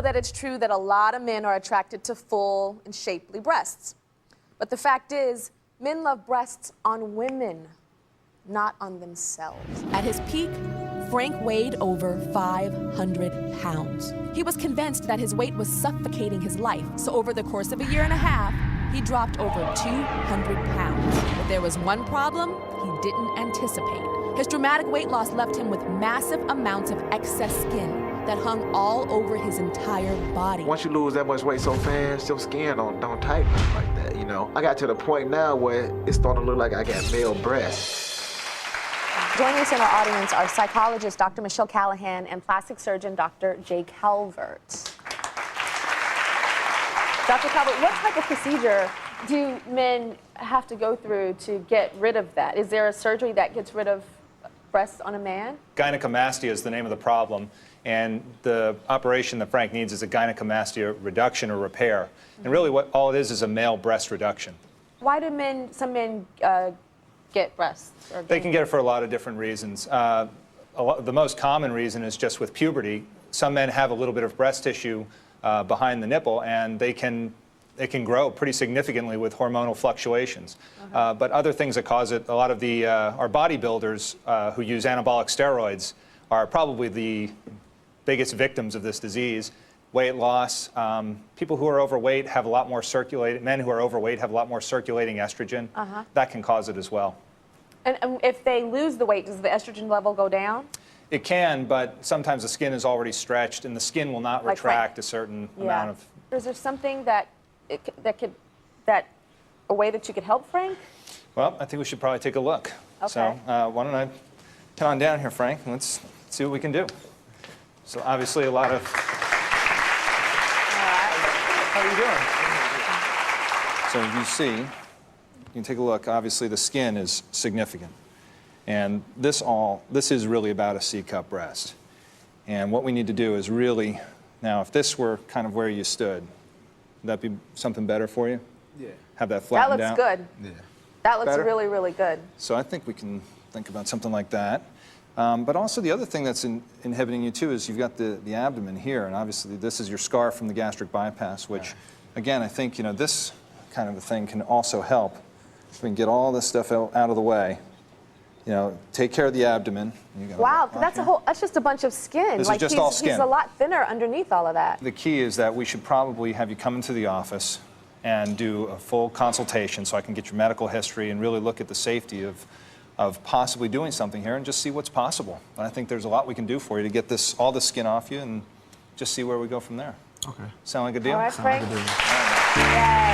know that it's true that a lot of men are attracted to full and shapely breasts. But the fact is, men love breasts on women, not on themselves. At his peak, Frank weighed over 500 pounds. He was convinced that his weight was suffocating his life, so over the course of a year and a half, he dropped over 200 pounds. But there was one problem he didn't anticipate. His dramatic weight loss left him with massive amounts of excess skin that hung all over his entire body. Once you lose that much weight so fast, your skin don't tighten like that, you know? I got to the point now where it's starting to look like I got male breasts. Joining us in our audience are psychologist Dr. Michelle Callahan and plastic surgeon Dr. Jay Calvert. Dr. Calvert, what type of procedure do men have to go through to get rid of that? Is there a surgery that gets rid of breasts on a man? Gynecomastia is the name of the problem, and the operation that Frank needs is a gynecomastia reduction or repair. And really what all it is a male breast reduction. Why do some men get breasts? They can get it for a lot of different reasons. The most common reason is just with puberty. Some men have a little bit of breast tissue behind the nipple, and it can grow pretty significantly with hormonal fluctuations. But other things that cause it, a lot of our bodybuilders who use anabolic steroids are probably the biggest victims of this disease. Weight loss, people who are overweight have a lot more men who are overweight have a lot more circulating estrogen. That can cause it as well. And if they lose the weight, does the estrogen level go down? It can, but sometimes the skin is already stretched and the skin will not retract a certain amount of... Is there something a way that you could help Frank? Well, I think we should probably take a look. Okay. So why don't I come on down here, Frank, and let's see what we can do. So obviously a lot of... How are you doing? So you see, you can take a look. Obviously the skin is significant. And this is really about a C-cup breast. And what we need to do is really, now if this were kind of where you stood, would that be something better for you? Yeah. Have that flattened out? That looks good. Yeah. That looks Better? really, really good. So I think we can think about something like that. But also the other thing that's inhibiting you too is you've got the abdomen here, and obviously this is your scar from the gastric bypass, which again, I think, you know, this kind of a thing can also help. If we can get all this stuff out of the way, you know, take care of the abdomen. Wow, that's just a bunch of skin. This is just all skin. He's a lot thinner underneath all of that. The key is that we should probably have you come into the office and do a full consultation so I can get your medical history and really look at the safety of possibly doing something here and just see what's possible. And I think there's a lot we can do for you to get all this skin off you and just see where we go from there. Okay. Sound like a deal? All right, Frank. Sound like a deal. Yay.